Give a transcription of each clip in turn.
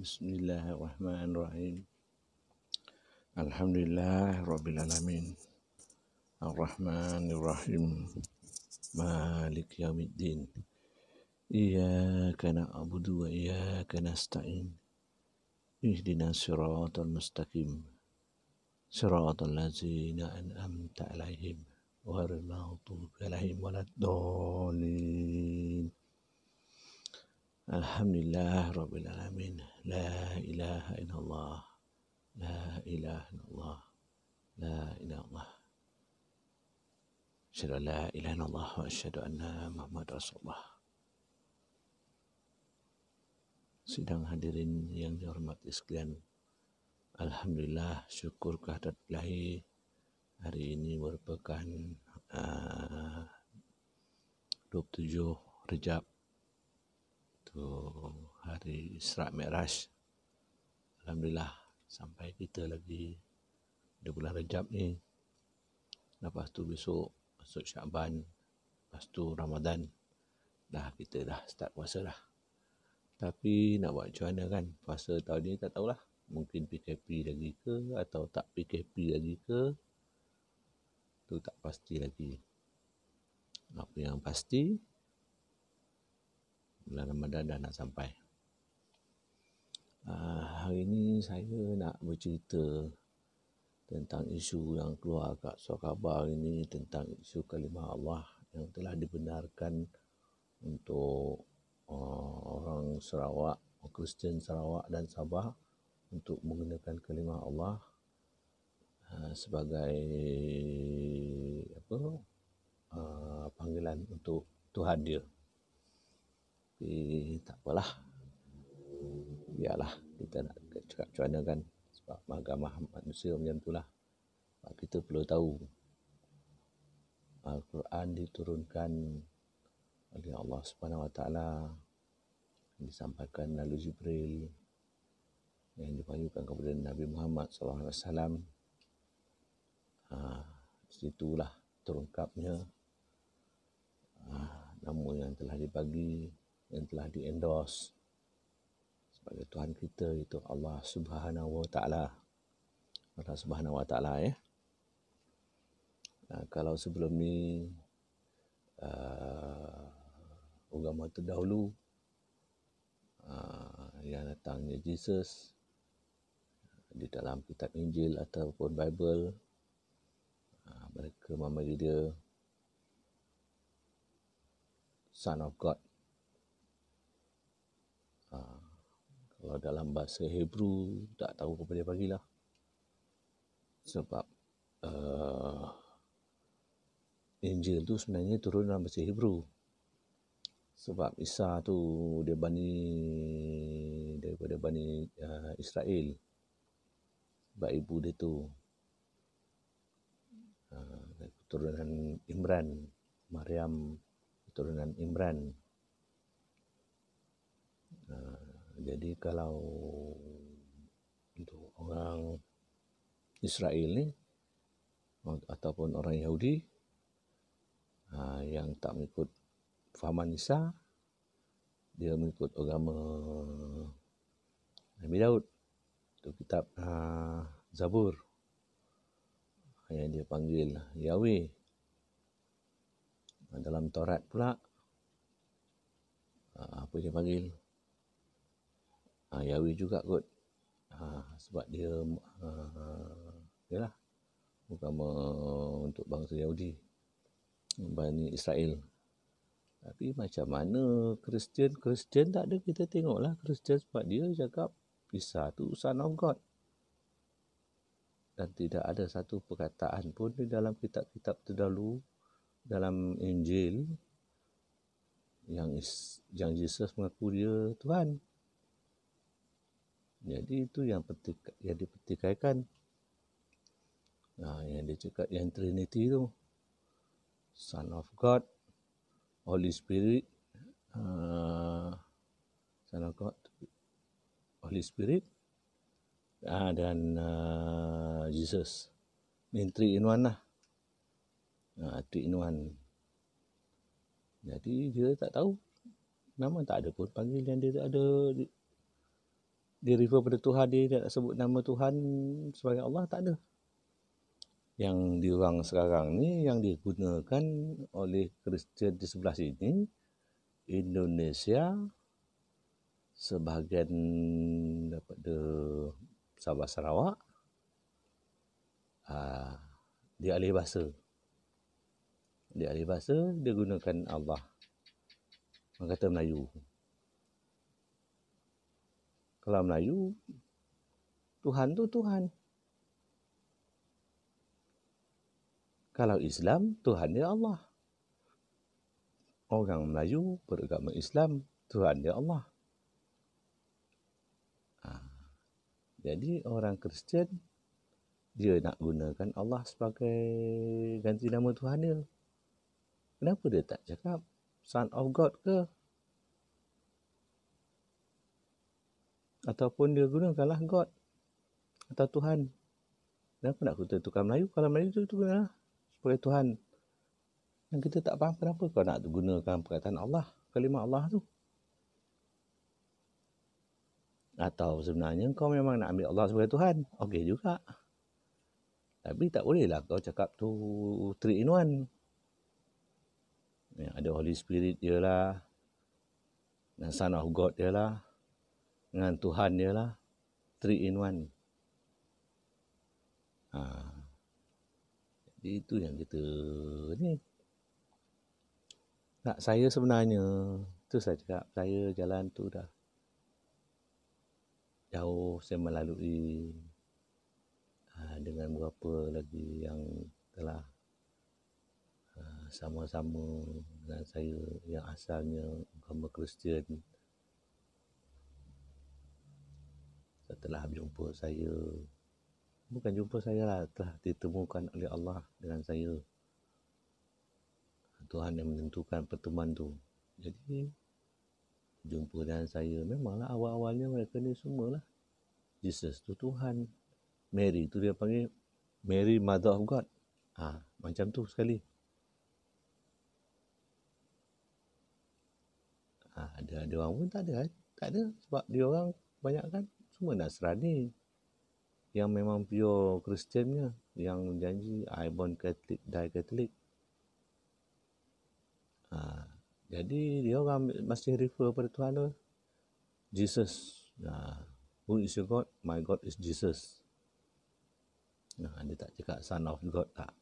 Bismillahirrahmanirrahim. Alhamdulillahirrabbilalamin. Ar-Rahmanirrahim. Malik yaumiddin. Iyyaka na'budu wa iyyaka nasta'in. Ihdinas siratal mustaqim. Siratal ladzina an'amta 'alaihim ghairil maghdubi 'alaihim waladdallin. Alhamdulillah Rabbil Alamin. La ilaha illallah. La ilaha illallah. La ilaha illallah. Asyhadu an la ilaha illallah wa asyhadu anna Muhammad Rasulullah. Sidang hadirin yang dihormati sekalian, alhamdulillah, syukur kehadirat Ilahi. Hari ini merupakan 27 Rejab, hari Isra Mi'raj. Alhamdulillah sampai kita lagi di bulan Rejab ni. Lepas tu besok masuk Syaban, lepas tu Ramadan. Kita dah start puasa dah. Tapi nak buat macam mana kan? Puasa tahun ni tak tahulah. Mungkin PKP lagi ke atau tak PKP lagi ke? Tu tak pasti lagi. Apa yang pasti, bulan Ramadan dah nak sampai. Hari ini saya nak bercerita tentang isu yang keluar kat surat khabar ini, tentang isu kalimah Allah yang telah dibenarkan untuk orang Sarawak, Kristian Sarawak dan Sabah untuk menggunakan kalimah Allah sebagai panggilan untuk Tuhan dia. Tapi tak apalah, biarlah kita nak cakap macam mana kan, sebab agama manusia macam itulah. Kita perlu tahu Al-Quran diturunkan oleh Allah Subhanahu Wa Taala, disampaikan melalui Jibril, yang diwahyukan kepada Nabi Muhammad SAW. Situlah terungkapnya nama yang telah dibagi, yang telah di-endorse sebagai Tuhan kita, itu Allah Subhanahu Wa Taala. Allah Subhanahu Wa Taala ya. Kalau sebelum ni agama terdahulu yang datangnya Jesus di dalam kitab Injil ataupun Bible, mereka memanggil dia Son of God. Kalau dalam bahasa Hebrew tak tahu apa dia panggil lah, sebab Injil tu sebenarnya turun dalam bahasa Hebrew. Sebab Isa tu dia daripada Bani Israel. Sebab ibu dia tu keturunan Imran. Maryam keturunan Imran. Jadi kalau untuk orang Israel ni ataupun orang Yahudi yang tak mengikut fahaman Isa, dia mengikut agama Nabi Daud. Itu kitab Zabur yang dia panggil Yahweh. Dalam Taurat pula apa dia panggil Yahweh juga kot. Sebab dia ialah agama untuk bangsa Yahudi, Bani Israel. Tapi macam mana Kristian tak ada, kita tengoklah Kristian, sebab dia cakap Isa tu Son of God. Dan tidak ada satu perkataan pun di dalam kitab-kitab terdahulu, dalam Injil, yang Jesus mengaku dia Tuhan. Jadi itu yang dipertikaikan. Yang dia cakap yang Trinity tu, Son of God, Holy Spirit, Son of God, Holy Spirit, dan Jesus. Ini 3 in 1 lah. 3 in 1. Jadi dia tak tahu. Memang tak ada pun panggilan dia, tak ada dia refer pada Tuhan, dia tak sebut nama Tuhan sebagai Allah, tak ada. Yang diorang sekarang ni yang digunakan oleh Kristian di sebelah sini, Indonesia, sebahagian daripada Sabah Sarawak, dia alih bahasa. Dia alih bahasa, dia gunakan Allah. Orang kata Melayu. Kalau Melayu, Tuhan tu Tuhan. Kalau Islam, Tuhan dia Allah. Orang Melayu beragama Islam, Tuhan dia Allah. Jadi orang Kristian, dia nak gunakan Allah sebagai ganti nama Tuhan dia. Kenapa dia tak cakap Son of God ke? Ataupun dia gunakanlah God atau Tuhan. Kenapa nak guna tukar Melayu? Kalau Melayu tu gunalah sebagai Tuhan. Yang kita tak faham kenapa kau nak gunakan perkataan Allah, kalimah Allah tu. Atau sebenarnya kau memang nak ambil Allah sebagai Tuhan. Okey juga. Tapi tak bolehlah kau cakap tu 3 in 1. Yang ada Holy Spirit dia lah, dengan Son of God dia lah, dengan Tuhan dia lah, 3 in 1. Jadi itu yang kita ni. Tak, saya sebenarnya, tu saya cakap, saya jalan tu dah jauh, saya melalui dengan beberapa lagi yang telah sama-sama dengan saya yang asalnya agama Kristian. Setelah berjumpa saya, bukan jumpa saya lah, telah ditemukan oleh Allah dengan saya. Tuhan yang menentukan pertemuan tu. Jadi jumpa dengan saya, memanglah awal-awalnya mereka ni semualah Jesus tu Tuhan, Mary tu dia panggil Mary Mother of God. Macam tu sekali. Ada orang pun tak ada sebab dia orang banyak kan semua Nasrani yang memang pure Kristiannya, yang janji I born Catholic, die Catholic. Jadi dia orang masih refer pada Tuhan tu Jesus. Who is your God? My God is Jesus. Dia tak cakap Son of God, tak.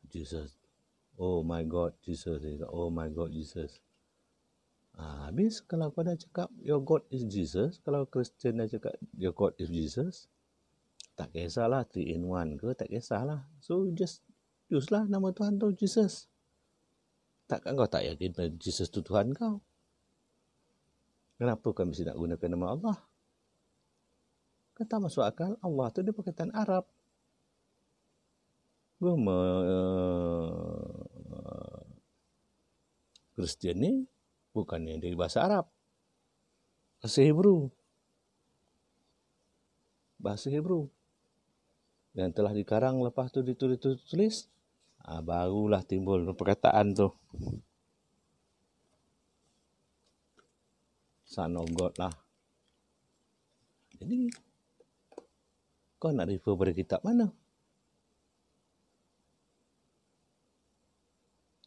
Jesus. Oh my God, Jesus. Oh my God, Jesus. Habis kalau kau dah cakap your God is Jesus, kalau Kristian dah cakap your God is Jesus, tak kisahlah 3 in 1 ke, tak kisahlah. So just use lah nama Tuhan tu Jesus. Takkan kau tak yakin Jesus tu Tuhan kau? Kenapa kau mesti nak gunakan nama Allah? Kan tak masuk akal. Allah tu dia perkataan Arab. Agama Kristian ni bukannya dari bahasa Arab. Bahasa Hebrew. Bahasa Hebrew. Dan telah dikarang lepas tu ditulis. Barulah timbul perkataan tu. Son of God lah. Jadi, kau nak refer pada kitab mana?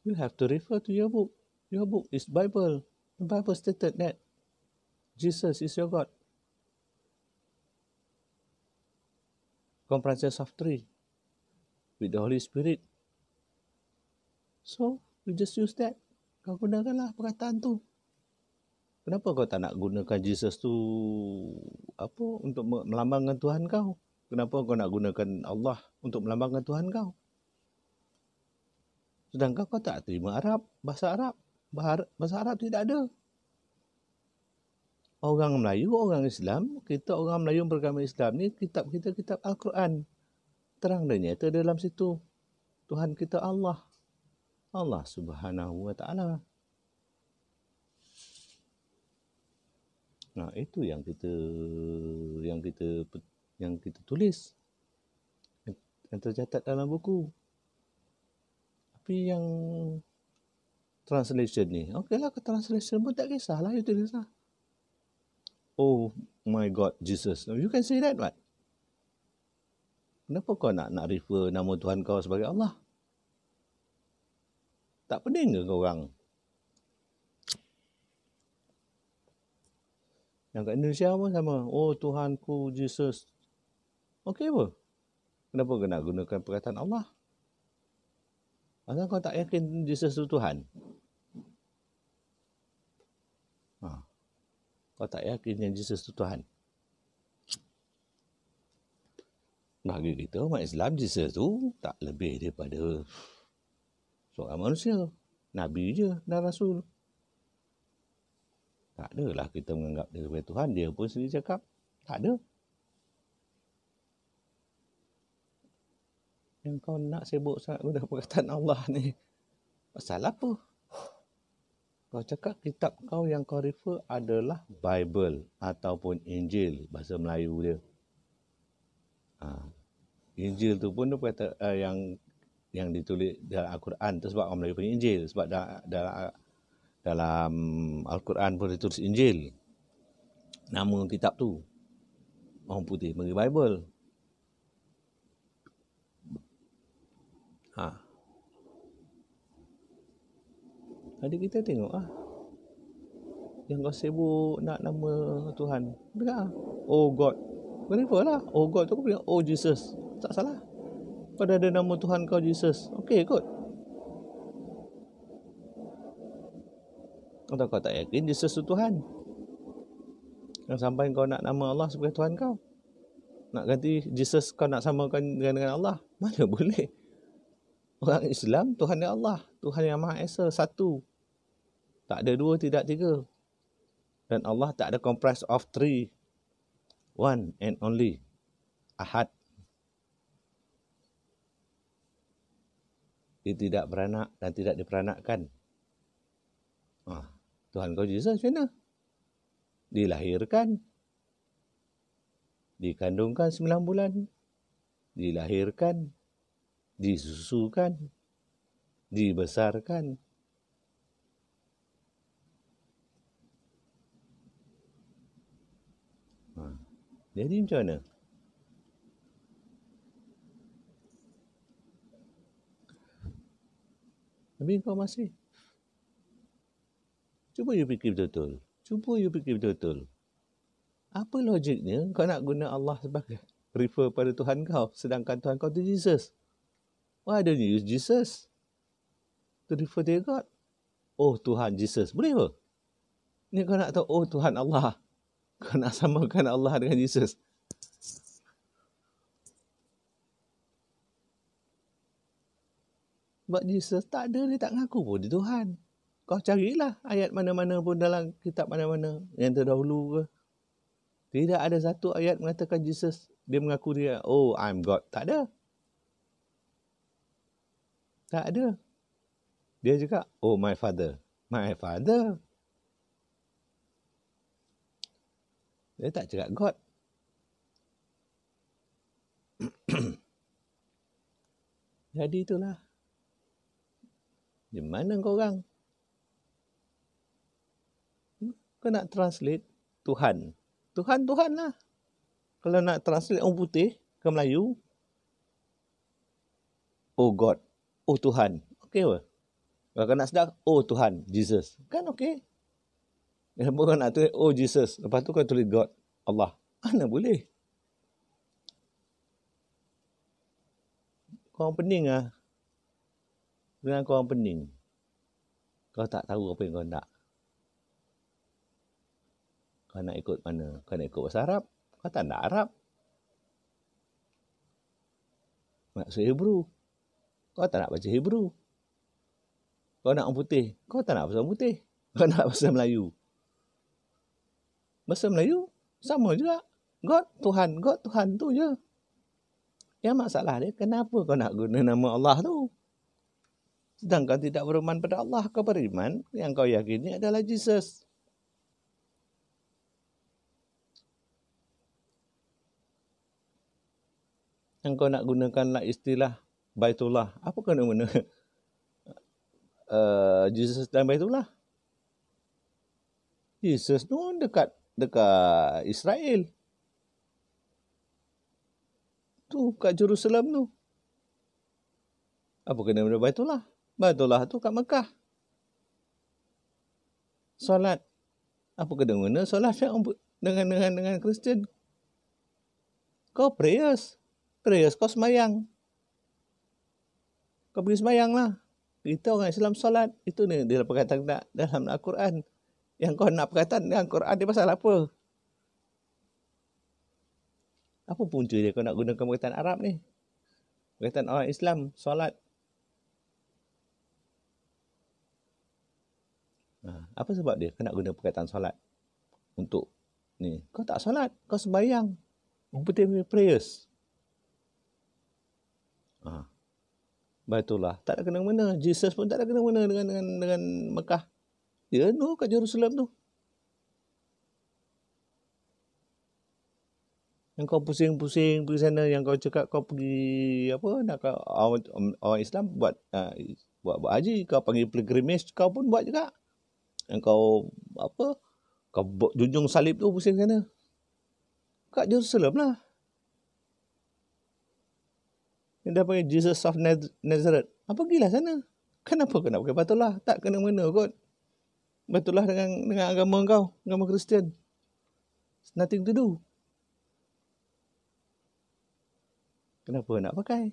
You have to refer to your book. Your book is Bible. The Bible stated that Jesus is your God. Comprises of 3 with the Holy Spirit. So, we just use that. Kau gunakanlah perkataan tu. Kenapa kau tak nak gunakan Jesus tu untuk melambangkan Tuhan kau? Kenapa kau nak gunakan Allah untuk melambangkan Tuhan kau? Sedangkan kau tak terima Arab, bahasa Arab. Bahasa Arab tidak ada. Orang Melayu, orang Islam, kita orang Melayu beragama Islam ni, kitab kita kitab Al-Quran. Terang dan nyata dalam situ. Tuhan kita Allah. Allah Subhanahu wa Ta'ala. Itu yang kita tulis. Yang tercatat dalam buku. Tapi yang translation ni, okeylah, translation pun tak kisahlah, you tulis lah. Oh, my God, Jesus. You can say that, what? Kenapa kau nak refer nama Tuhan kau sebagai Allah? Tak pening ke kau orang? Yang kat Indonesia pun sama. Oh, Tuhanku, Jesus. Okey apa? Kenapa kau nak gunakan perkataan Allah? Asal kau tak yakin Jesus itu Tuhan? Kau tak yakin yang Jesus itu Tuhan? Bagi kita, umat Islam, Jesus tu tak lebih daripada seorang manusia. Nabi je dan Rasul. Tak adalah kita menganggap dia sebagai Tuhan. Dia pun sendiri cakap, tak ada. Yang kau nak sibuk sangat guna perkataan Allah ni, pasal apa? Kau cakap kitab kau yang kau refer adalah Bible ataupun Injil, bahasa Melayu dia. Injil tu pun dia kata yang ditulis dalam Al-Quran tu sebab orang Melayu punya Injil, sebab dalam Al-Quran pun ditulis Injil. Nama kitab tu orang putih panggil Bible. Jadi kita tengok yang kau sibuk nak nama Tuhan. Dengar oh God. Kenapa lah? Oh God tu kau bilang oh Jesus. Tak salah. Kau dah ada nama Tuhan kau Jesus. Okey kot. Atau kau tak yakin Jesus tu Tuhan? Yang sampai kau nak nama Allah sebagai Tuhan kau. Nak ganti Jesus kau nak samakan dengan Allah. Mana boleh? Orang Islam Tuhan dia Allah. Tuhan yang Maha Esa, satu. Tak ada dua, tidak tiga. Dan Allah tak ada comprise of three. One and only. Ahad. Dia tidak beranak dan tidak diperanakkan. Tuhan kau Jesus macam mana? Dilahirkan. Dikandungkan 9 bulan. Dilahirkan. Disusukan. Dibesarkan. Jadi macam mana? Tapi kau masih. Cuba you fikir betul-betul. Apa logiknya kau nak guna Allah sebagai refer pada Tuhan kau, sedangkan Tuhan kau tu Jesus? Why don't you use Jesus to refer to God? Oh Tuhan Jesus. Boleh apa? Ni kau nak tahu oh Tuhan Allah. Kau nak samakan Allah dengan Jesus. Sebab Jesus tak ada, dia tak ngaku pun dia Tuhan. Kau carilah ayat mana-mana pun dalam kitab mana-mana yang terdahulu ke. Tidak ada satu ayat mengatakan Jesus, dia mengaku dia, oh I'm God. Tak ada. Tak ada. Dia juga, oh my father. My father. Dia tak cakap God. Jadi itulah. Di mana kau orang? Kau nak translate Tuhan. Tuhan lah. Kalau nak translate orang putih ke Melayu, oh God. Oh Tuhan. Okey apa? Kalau kau nak sedar, oh Tuhan, Jesus. Kan okey. Kenapa kau nak tulis, oh Jesus. Lepas tu kau tulis God, Allah. Mana boleh? Kau orang pening lah. Dengan kau orang pening. Kau tak tahu apa yang kau nak. Kau nak ikut mana? Kau nak ikut bahasa Arab? Kau tak nak Arab. Maksud Hebrew. Kau tak nak baca Hebrew. Kau nak orang putih. Kau tak nak bahasa orang putih. Kau nak bahasa Melayu. Bahasa Melayu sama juga. God, Tuhan. God, Tuhan tu je. Yang masalah dia, kenapa kau nak guna nama Allah tu? Sedangkan tidak beriman pada Allah, kau beriman yang kau yakini adalah Jesus. Yang kau nak gunakanlah istilah Baitullah. Apa kau nak guna? Jesus dan Baitullah. Jesus tu dekat dekat Israel. Tu kat Jerusalem tu. Apa kena dengan Baitullah? Baitullah tu kat Mekah. Solat. Apa kena solat dengan Kristian? Kau prayers. Prayers kau semayang. Kau pergi semayang lah. Kita orang Islam solat. Itu ni dia perkataan dalam Al-Quran. Yang kau nak perkataan dalam Al-Quran dia pasal apa? Apa punca dia kau nak gunakan perkataan Arab ni? Perkataan orang Islam, solat. Apa sebab dia kau nak guna perkataan solat? Untuk ni. Kau tak solat, kau sembahyang. Putih prayers. Baitullah. Tak ada kena-mena. Jesus pun tak ada kena-mena dengan Mekah. Dia no kat Jerusalem tu. Yang kau pusing-pusing pergi sana, yang kau cakap kau pergi apa nak orang Islam buat haji, kau panggil pilgrimage, kau pun buat juga. Yang kau kau junjung salib tu pusing sana. Kat Jerusalem lah. Yang dia panggil Jesus of Nazareth. Pergilah sana. Kenapa kau nak pakai Baitullah? Tak kena-mena kot. Baitullah dengan agama kau, agama Kristian. It's nothing to do. Kenapa nak pakai?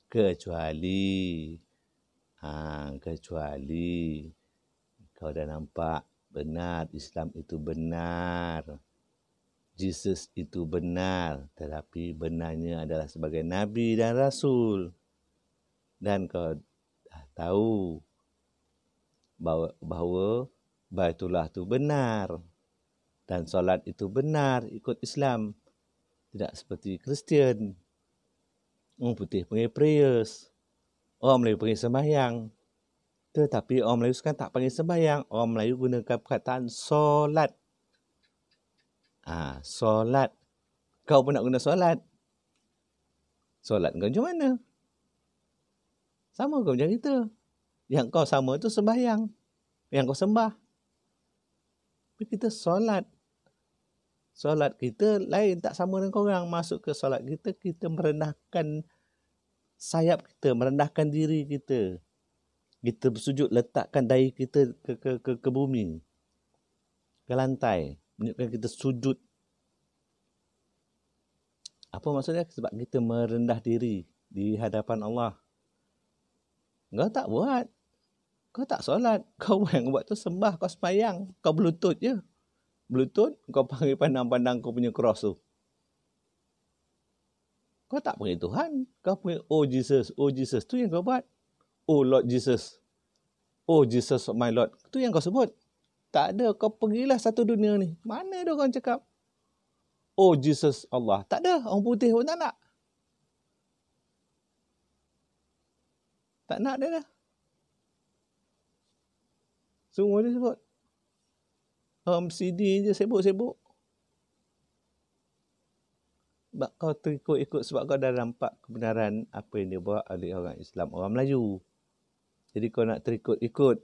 Kecuali kau dah nampak benar Islam itu benar. Jesus itu benar, tetapi benarnya adalah sebagai Nabi dan Rasul. Dan kau dah tahu bahawa Baitullah itu benar. Dan solat itu benar, ikut Islam. Tidak seperti Kristian. Orang putih panggil prayers. Orang Melayu panggil sembahyang. Tetapi orang Melayu sekarang tak panggil sembahyang. Orang Melayu gunakan perkataan solat. Solat. Kau pun nak guna solat. Solat kau macam mana? Sama kau macam kita. Yang kau sama tu sembahyang. Yang kau sembah. Tapi kita solat. Solat kita lain, tak sama dengan korang. Masuk ke solat kita, kita merendahkan sayap kita, merendahkan diri kita. Kita bersujud, letakkan dahi kita ke bumi, ke lantai. Menunjukkan kita sujud. Apa maksudnya? Sebab kita merendah diri di hadapan Allah. Kau tak buat. Kau tak solat. Kau yang buat tu sembah, kau sembahyang. Kau berlutut je. Berlutut, kau panggil pandang-pandang kau punya cross tu. Kau tak panggil Tuhan. Kau panggil, oh Jesus. Oh Jesus. Tu yang kau buat. Oh Lord Jesus. Oh Jesus my Lord. Tu yang kau sebut. Tak ada. Kau pergilah satu dunia ni. Mana ada orang cakap, oh Jesus Allah. Tak ada. Orang putih pun tak nak. Tak nak dia dah. Semua dia sebut. CD je sibuk-sibuk. Sebab kau terikut-ikut, sebab kau dah nampak kebenaran apa yang dia buat oleh orang Islam, orang Melayu. Jadi kau nak terikut-ikut.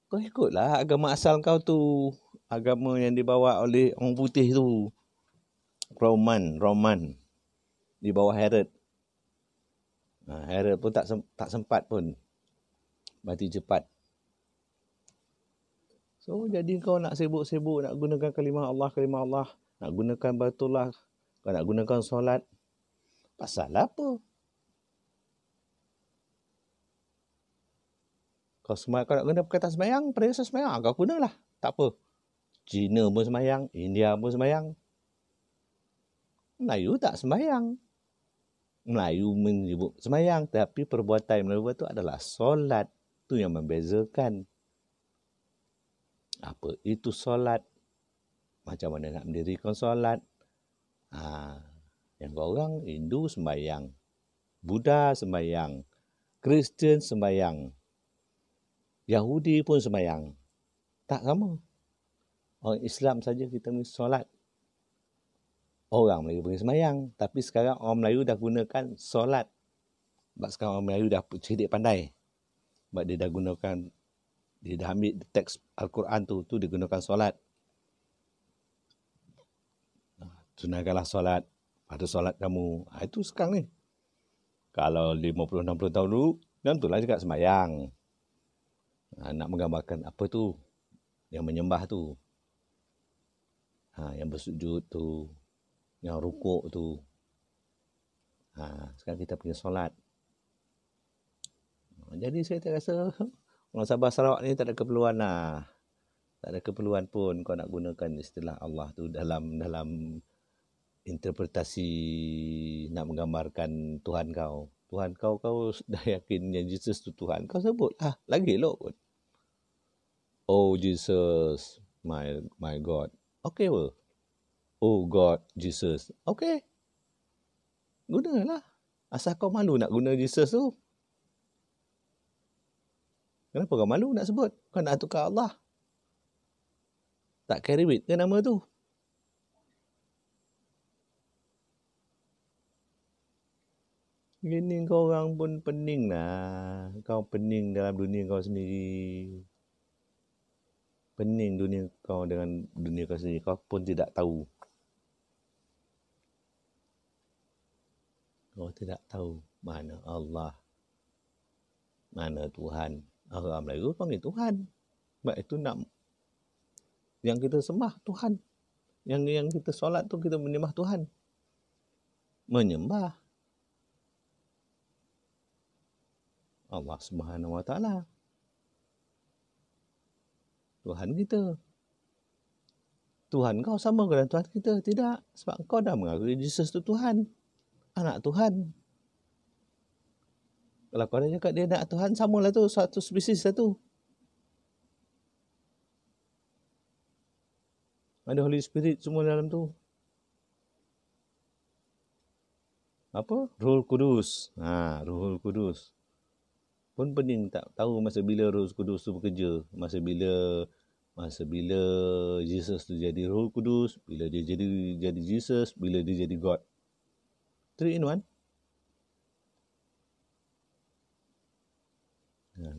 Kau ikutlah agama asal kau tu. Agama yang dibawa oleh orang putih tu. Roman. Di bawah Herod. Herod pun tak sempat pun. Mati cepat. So, jadi kau nak sibuk-sibuk nak gunakan kalimah Allah. Nak gunakan Baitullah. Kau nak gunakan solat. Pasal apa? Kau nak guna perkataan sembahyang, perhiasan sembahyang, kau gunalah. Tak apa. Cina pun sembahyang, India pun sembahyang. Melayu tak sembahyang. Melayu menyebut sembahyang, tapi perbuatan Melayu itu adalah solat. Itu yang membezakan. Apa itu solat? Macam mana nak mendirikan solat? Yang orang Hindu sembahyang, Buddha sembahyang, Kristian sembahyang, Yahudi pun sembahyang. Tak sama. Orang Islam saja kita mesti solat. Orang Melayu pergi sembahyang, tapi sekarang orang Melayu dah gunakan solat. Sebab sekarang orang Melayu dah cerdik pandai. Sebab dia dah gunakan, dia dah ambil teks Al-Quran tu dia gunakan solat. Tunaikanlah solat pada solat kamu. Itu sekarang ni. Kalau 50-60 tahun dulu, dan itulah juga sembahyang. Nak menggambarkan apa tu? Yang menyembah tu. Yang bersujud tu. Yang rukuk tu. Sekarang kita punya solat. Jadi saya tak rasa orang Sabah Sarawak ni tak ada keperluan lah. Tak ada keperluan pun kau nak gunakan istilah Allah tu dalam interpretasi nak menggambarkan Tuhan kau. Tuhan kau dah yakin yang Jesus tu Tuhan. Kau sebut lah. Lagi elok pun. Oh Jesus, my God. Okay apa? Oh God, Jesus. Okay. Gunalah. Asal kau malu nak guna Jesus tu. Kenapa kau malu nak sebut? Kau nak tukar Allah. Tak carry weight ke nama tu? Gini kau orang pun pening lah. Kau pening dalam dunia kau sendiri. Pening dunia kau dengan dunia kau sendiri. Kau pun tidak tahu. Kau tidak tahu mana Allah. Mana Tuhan. Orang Melayu panggil Tuhan. Sebab itu nak yang kita sembah Tuhan. Yang kita solat tu kita menyembah Tuhan. Menyembah Allah Subhanahu Wa Taala. Tuhan kita. Tuhan kau sama dengan Tuhan kita? Tidak. Sebab kau dah mengakui Jesus tu Tuhan. Anak Tuhan. Kalau kau dah cakap dia anak Tuhan, samalah tu. Satu spesies lah tu. Ada Holy Spirit semua dalam tu. Apa? Roh Kudus. Roh Kudus. Pun pening tak tahu masa bila Roh Kudus tu bekerja. Masa bila Jesus tu jadi Roh Kudus, bila dia jadi Jesus, bila dia jadi God. 3 in 1.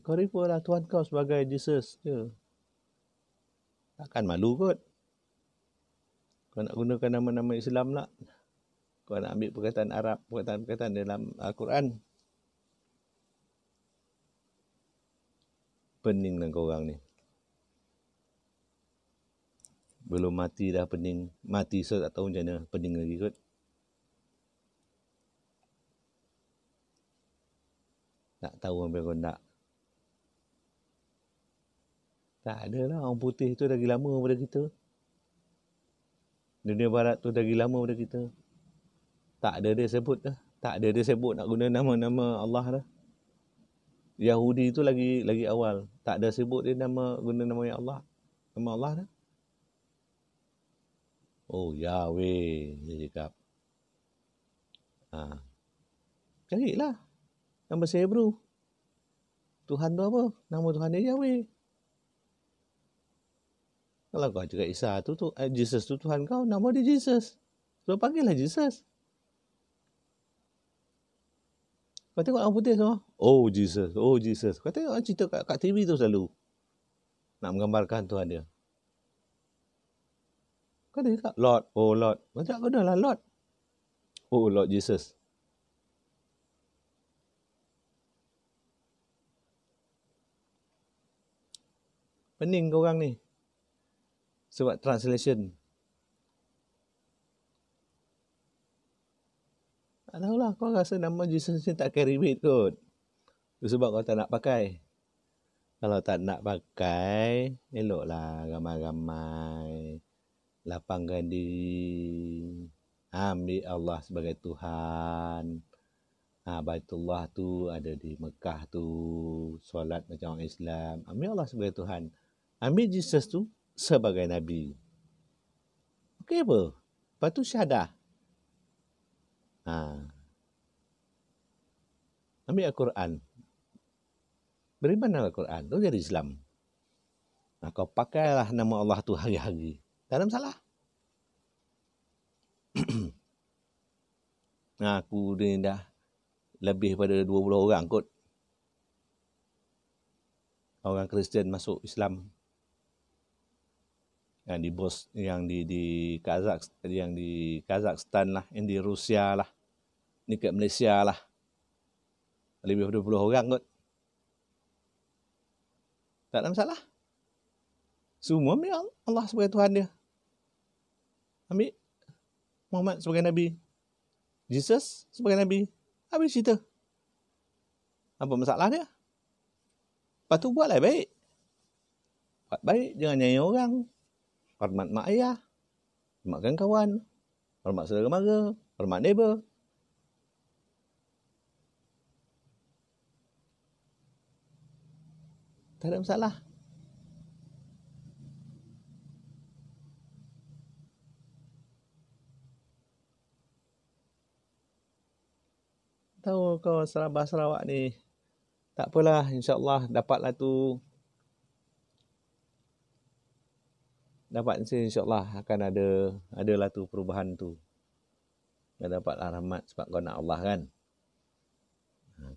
Kau refer lah Tuhan kau sebagai Jesus je. Takkan malu kot. Kau nak gunakan nama-nama Islam lah. Kau nak ambil perkataan Arab, perkataan dalam Al-Quran. Pening lah kau orang ni. Belum mati dah pening. Mati so tak tahu macam mana. Pening lagi kot. Tak tahu apa kau nak. Tak ada lah. Orang putih tu dah lagi lama daripada kita. Dunia barat tu dah lagi lama daripada kita. Tak ada dia sebut dah. Tak ada dia sebut nak guna nama-nama Allah dah. Yahudi tu lagi awal. Tak ada sebut dia guna nama yang Allah. Nama Allah dah. Oh, Yahweh. Dia cakap. Carilah. Nama bahasa Hebrew. Tuhan tu apa? Nama Tuhan dia Yahweh. Kalau kau cakap Isa tu Jesus tu Tuhan kau, nama dia Jesus. So panggillah Jesus. Kau tengok orang putih semua. Oh Jesus, oh Jesus. Kau tengok orang cerita kat TV tu selalu. Nak menggambarkan Tuhan dia. Kau cakap Lord, oh Lord. Kau cakap kau dah lah Lord. Oh Lord Jesus. Pening kau orang ni. Sebab translation. Tak tahulah, kau rasa nama Jesus ni tak carry weight kot. Itu sebab kau tak nak pakai. Kalau tak nak pakai, eloklah ramai-ramai. Lapangkan diri. Ambil Allah sebagai Tuhan. Baitullah tu ada di Mekah tu. Solat macam orang Islam. Ambil Allah sebagai Tuhan. Ambil Jesus tu sebagai Nabi. Okey apa? Lepas tu syahadah. Ambil Al-Quran. Beriman dengan Al-Quran. Tu jadi Islam. Kau pakailah nama Allah tu hari-hari. Tak ada masalah. Aku ni dah lebih pada 20 orang kot. Orang Kristian masuk Islam. yang di Kazakhstan lah, yang di Rusia lah, ni kat Malaysia lah. Lebih daripada 20 orang kot. Tak ada masalah. Semua ambil Allah sebagai Tuhan dia. Ambil Muhammad sebagai Nabi. Jesus sebagai Nabi. Habis cerita. Apa masalah dia? Lepas tu buatlah baik. Buat baik, jangan nyanyi orang. Hormat mak ayah. Hormatkan kawan. Hormat saudara mara. Hormat neighbor. Tak ada masalah. Tahu kau Sabah Sarawak ni. Tak apalah, insya-Allah dapatlah tu. Dapat insya-Allah akan adalah tu perubahan tu. Kau dapatlah rahmat sebab kau nak Allah kan.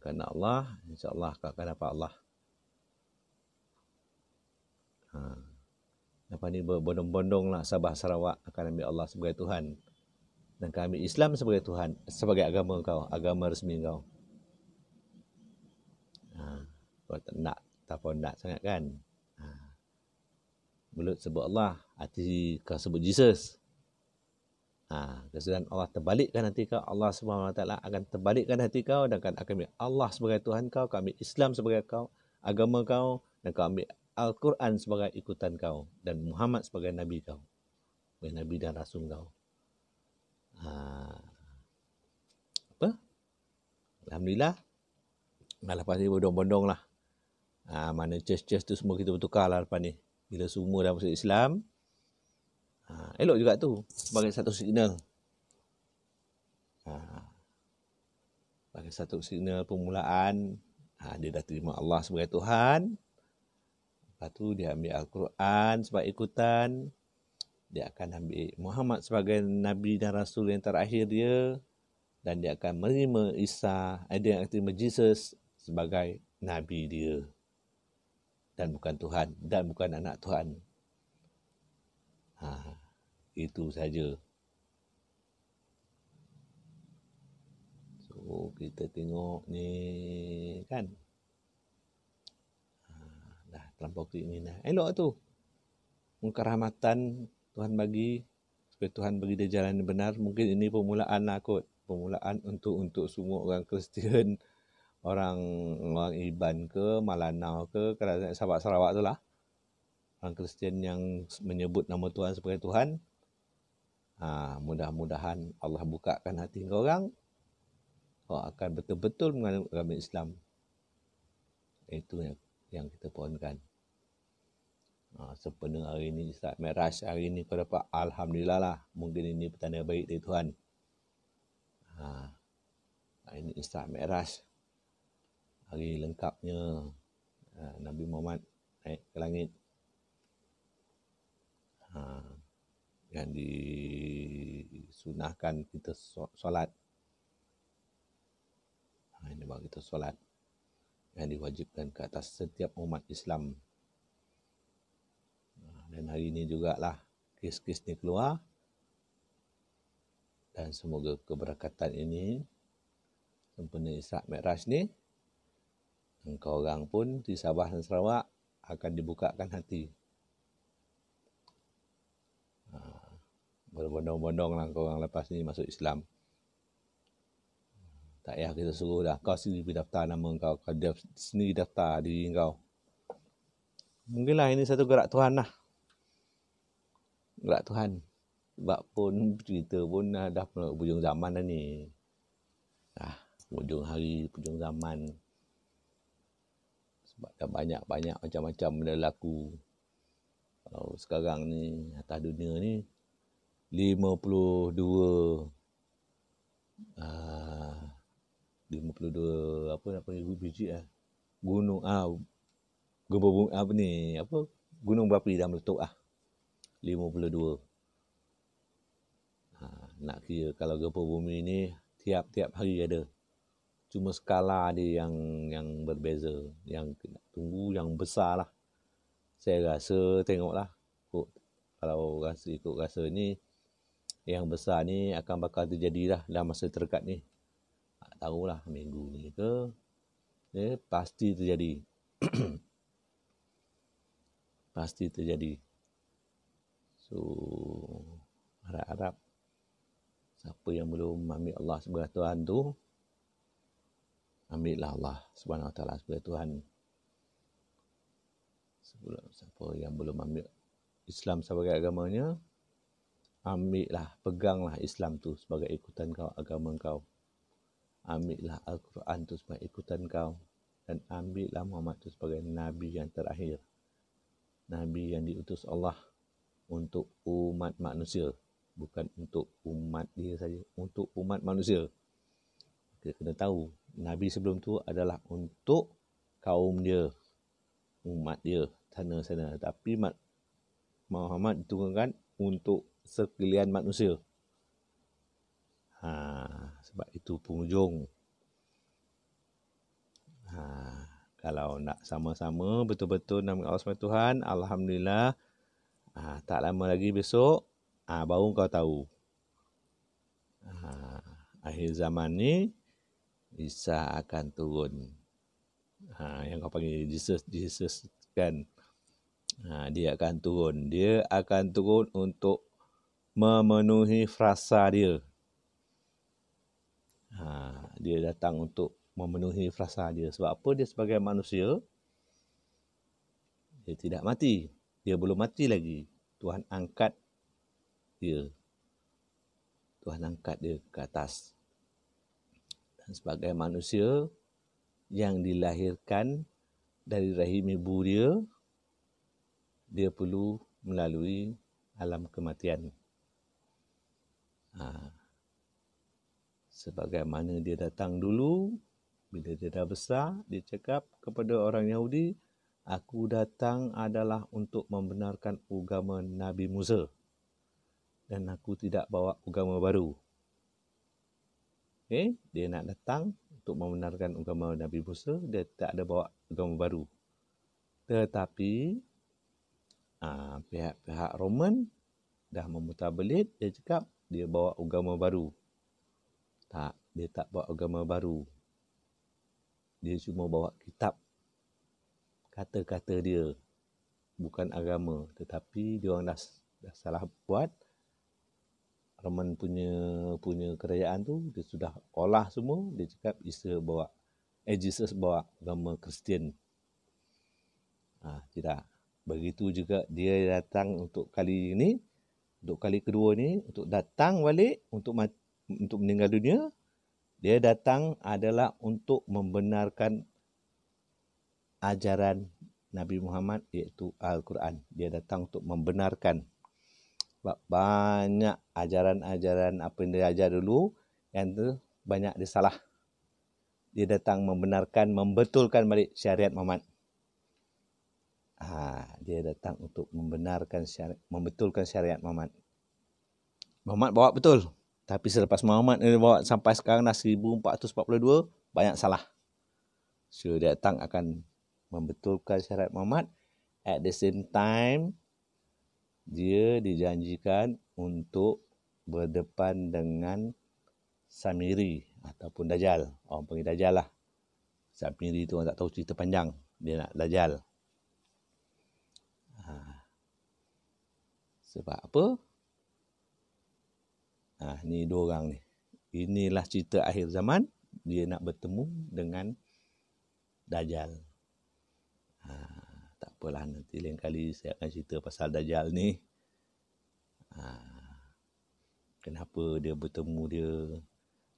Kau nak Allah, insya-Allah kau akan dapat Allah. Lepas ni berbondong-bondong lah Sabah Sarawak akan ambil Allah sebagai Tuhan. Dan kami Islam sebagai Tuhan, sebagai agama kau, agama resmi kau. Kau tak nak, tak pun nak sangat kan. Mulut sebut Allah, hati kau sebut Jesus. Kesudahan Allah terbalikkan hati kau, Allah SWT akan terbalikkan hati kau dan akan ambil Allah sebagai Tuhan kau, kau ambil Islam sebagai kau, agama kau, dan kau ambil Al-Quran sebagai ikutan kau dan Muhammad sebagai Nabi kau, sebagai Nabi dan Rasul kau. Apa? Alhamdulillah. Lepas ni bondong-bondong lah. Mana church-church tu semua kita bertukar lah lepas ni. Bila semua dah masuk Islam, elok juga tu sebagai satu signal. Sebagai satu signal permulaan, dia dah terima Allah sebagai Tuhan. Lepas tu dia ambil Al-Quran sebagai ikutan. Dia akan ambil Muhammad sebagai Nabi dan Rasul yang terakhir dia. Dan dia akan menerima Isa, dia akan terima Jesus sebagai Nabi dia. Dan bukan Tuhan, dan bukan anak Tuhan. Itu saja. So, kita tengok ni kan. Dah terlampau klik ni dah. Elok tu. Kerahmatan Tuhan bagi, supaya Tuhan bagi dia jalan yang benar. Mungkin ini permulaan lah kot. Permulaan untuk semua orang Kristian, orang Iban ke, Malanau ke, kerajaan Sabah Sarawak tu lah. Orang Kristian yang menyebut nama Tuhan sebagai Tuhan. Mudah-mudahan Allah bukakan hati kau orang. Kau akan betul-betul menganut agama Islam. Itu yang kita pohonkan. Sempena hari ini Isra' Mi'raj, hari ini kau dapat Alhamdulillah lah. Mungkin ini petanda baik dari Tuhan. Ini Isra' Mi'raj, hari lengkapnya Nabi Muhammad naik ke langit. Yang disunahkan kita solat. Ini bagi kita solat. Yang diwajibkan ke atas setiap umat Islam. Dan hari ini jugalah kes-kes ni keluar. Dan semoga keberkatan ini, sempena Isra' Mi'raj ni, engkau orang pun di Sabah dan Sarawak akan dibukakan hati. Berbondong-bondong lah kau orang lepas ni masuk Islam. Tak payah kita suruh dah. Kau sendiri pergi daftar nama kau. Kau sendiri daftar diri kau. Mungkinlah ini satu gerak Tuhan lah. Gerak Tuhan. Sebab pun cerita pun dah hujung zaman dah ni. Hujung hari, hujung zaman. Sebab dah banyak-banyak macam-macam benda laku. Kalau sekarang ni, atas dunia ni, 52 apa biji gunung gempa bumi gunung berapi dah meletup 52. Nak kira kalau gempa bumi ni tiap-tiap hari ada. Cuma skala dia yang berbeza, yang nak tunggu yang besar lah. Saya rasa tengoklah kalau rasa ikut rasa ni, yang besar ni akan bakal terjadi dah dalam masa terdekat ni. Tak tahulah minggu ni ke, pasti terjadi. Pasti terjadi. So, harap-harap siapa yang belum ambil Allah sebagai Tuhan tu, ambillah Allah Subhanahu Wa Taala sebagai Tuhan. Siapa yang belum ambil Islam sebagai agamanya, ambillah, peganglah Islam tu sebagai ikutan kau, agama kau. Ambillah Al-Quran tu sebagai ikutan kau. Dan ambillah Muhammad tu sebagai Nabi yang terakhir. Nabi yang diutus Allah untuk umat manusia. Bukan untuk umat dia saja, untuk umat manusia. Kita kena tahu, Nabi sebelum tu adalah untuk kaum dia, umat dia, sana-sana. Tapi Muhammad diturunkan untuk sekalian manusia. Sebab itu penghujung. Kalau nak sama-sama betul-betul nama Allah SWT Tuhan, alhamdulillah, tak lama lagi besok, baru kau tahu. Akhir zaman ni, Isa akan turun. Yang kau panggil Jesus kan. Dia akan turun. Dia akan turun untuk memenuhi frasa dia. Dia datang untuk memenuhi frasa dia. Sebab apa? Dia sebagai manusia, dia tidak mati. Dia belum mati lagi. Tuhan angkat dia. Tuhan angkat dia ke atas. Dan sebagai manusia yang dilahirkan dari rahim ibu dia, dia perlu melalui alam kematian. Sebagaimana dia datang dulu, bila dia dah besar, dia cakap kepada orang Yahudi, aku datang adalah untuk membenarkan agama Nabi Musa. Dan aku tidak bawa agama baru. Dia nak datang untuk membenarkan agama Nabi Musa, dia tak ada bawa agama baru. Tetapi, pihak-pihak Roman dah memutarbelit, dia cakap dia bawa agama baru. Tak, dia tak bawa agama baru. Dia cuma bawa kitab. Kata-kata dia. Bukan agama. Tetapi dia orang dah salah buat. Roman punya kerajaan tu, dia sudah olah semua. Dia cakap Jesus bawa agama Kristian. Tidak. Begitu juga dia datang untuk kali ini, untuk kali kedua ni, untuk datang balik, untuk meninggal dunia. Dia datang adalah untuk membenarkan ajaran Nabi Muhammad, iaitu Al-Quran. Dia datang untuk membenarkan. Sebab banyak ajaran-ajaran apa yang dia ajar dulu, yang tu banyak dia salah. Dia datang membenarkan, membetulkan balik syariat Muhammad. Dia datang untuk membenarkan membetulkan syariat Muhammad. Muhammad bawa betul. Tapi selepas Muhammad dia bawa sampai sekarang dah 1442, banyak salah. So dia datang akan membetulkan syariat Muhammad. At the same time, dia dijanjikan untuk berdepan dengan Samiri ataupun Dajjal. Orang panggil Dajjal lah. Samiri tu orang tak tahu cerita panjang. Dia nak Dajjal. Sebab apa? Ni dua orang ni. Inilah cerita akhir zaman. Dia nak bertemu dengan Dajjal. Tak apalah, nanti lain kali saya akan cerita pasal Dajjal ni. Kenapa dia bertemu dia.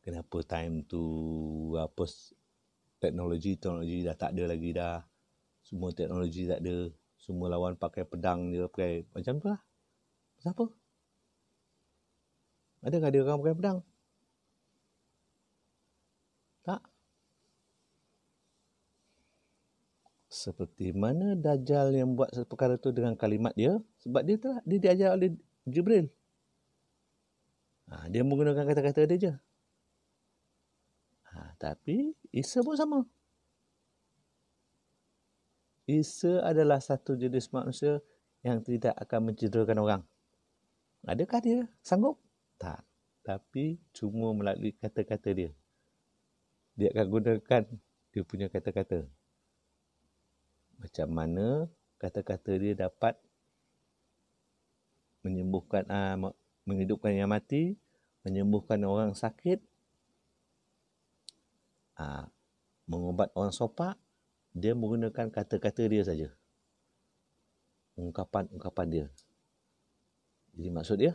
Kenapa time tu teknologi dah tak ada lagi dah. Semua teknologi tak ada. Semua lawan pakai pedang dia, pakai macam tu lah. Pasal apa? Adakah dia orang pakai pedang? Tak. Seperti mana Dajjal yang buat perkara tu dengan kalimat dia, sebab dia diajar oleh Jibril. Dia menggunakan kata-kata dia je. Tapi Isa pun sama. Isa adalah satu jenis manusia yang tidak akan mencederakan orang. Adakah dia sanggup? Tak. Tapi cuma melalui kata-kata dia. Dia akan gunakan dia punya kata-kata. Macam mana kata-kata dia dapat menyembuhkan, menghidupkan yang mati, menyembuhkan orang sakit, mengubat orang sopak. Dia menggunakan kata-kata dia saja. Ungkapan-ungkapan dia. Jadi maksud dia,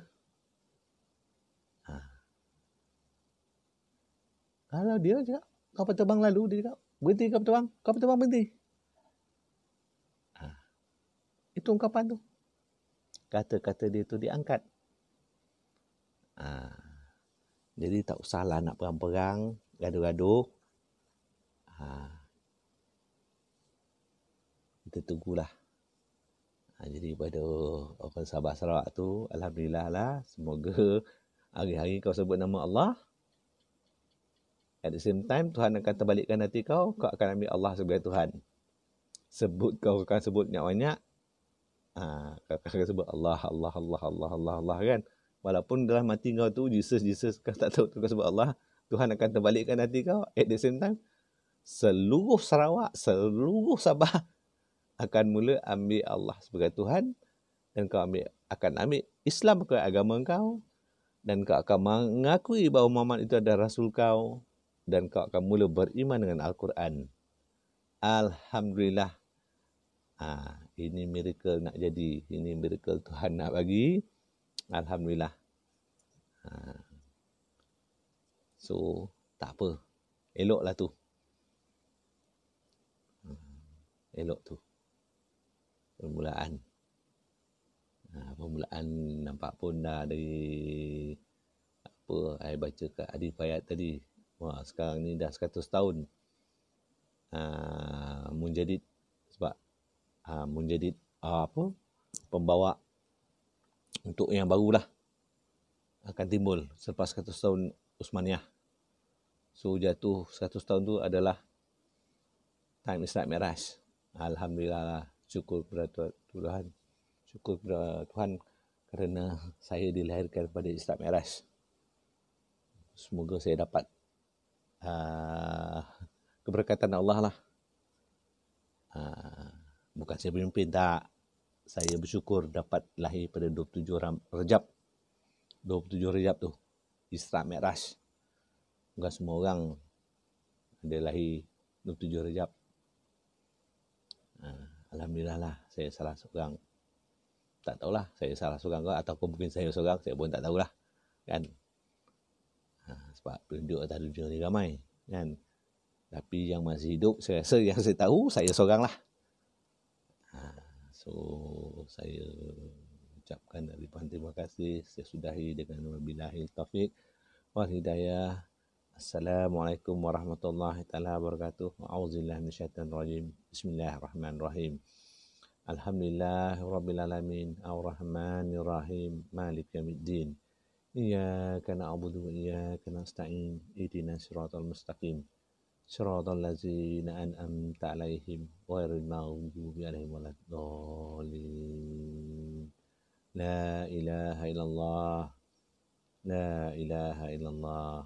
kalau dia cakap, kapal terbang lalu, dia cakap, berhenti kapal terbang berhenti. Itu ungkapan tu. Kata-kata dia tu diangkat. Jadi tak usahlah nak perang-perang, gaduh-gaduh. Kita tunggulah. Jadi pada orang Sabah Sarawak tu, alhamdulillah lah, semoga hari-hari kau sebut nama Allah. At the same time, Tuhan akan terbalikkan hati kau, kau akan ambil Allah sebagai Tuhan. Kau akan sebut banyak-banyak, kau akan sebut Allah, Allah, Allah, Allah, Allah, Allah kan. Walaupun dalam hati kau tu, Jesus, kau tak tahu kau sebut Allah, Tuhan akan terbalikkan hati kau. At the same time, seluruh Sarawak, seluruh Sabah akan mula ambil Allah sebagai Tuhan, dan kau akan ambil Islam sebagai agama kau, dan kau akan mengakui bahawa Muhammad itu adalah Rasul kau, dan kau akan mula beriman dengan Al-Quran. Alhamdulillah. Ini miracle nak jadi. Ini miracle Tuhan nak bagi. Alhamdulillah. So, tak apa. Eloklah tu. Elok tu. Permulaan. Permulaan nampak pun dah dari apa saya baca kat hadis ayat tadi. Wah, sekarang ni dah 100 tahun. Munjadid sebab Munjadid pembawa untuk yang barulah akan timbul selepas 100 tahun Uthmaniyah. So jatuh 100 tahun tu adalah time Isra Mi'raj. Alhamdulillah lah. Syukur kepada Tuhan. Syukur kepada Tuhan kerana saya dilahirkan pada Isra Mi'raj. Semoga saya dapat keberkatan Allah lah. Bukan saya bermimpi, tak. Saya bersyukur dapat lahir pada 27 Rejab. 27 Rejab tu. Isra Mi'raj. Bukan semua orang ada lahir 27 Rejab. Alhamdulillah lah, saya salah seorang. Tak tahulah, saya salah seorang ke ataupun mungkin saya seorang, saya pun tak tahulah. Kan? Sebab penduduk atas dunia ni ramai. Kan? Tapi yang masih hidup, saya rasa yang saya tahu, saya seorang lah. So, saya ucapkan ribuan terima kasih. Saya sudahi dengan wabillahi taufiq wal hidayah. Assalamualaikum warahmatullahi taala wabarakatuh. A'udzubillahi minasyaitonir rajim. Bismillahirrahmanirrahim. Alhamdulillahirabbil alamin. Arrahmanir rahim. Maliki yaumiddin. Iyyaka na'budu wa iyyaka nasta'in. Ihdinas siratal mustaqim. Siratal ladzina an'amta 'alaihim ghairil maghdubi 'alaihim waladdallin. La ilaha illallah. La ilaha illallah.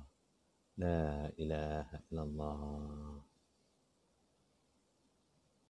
La ilaha illallah.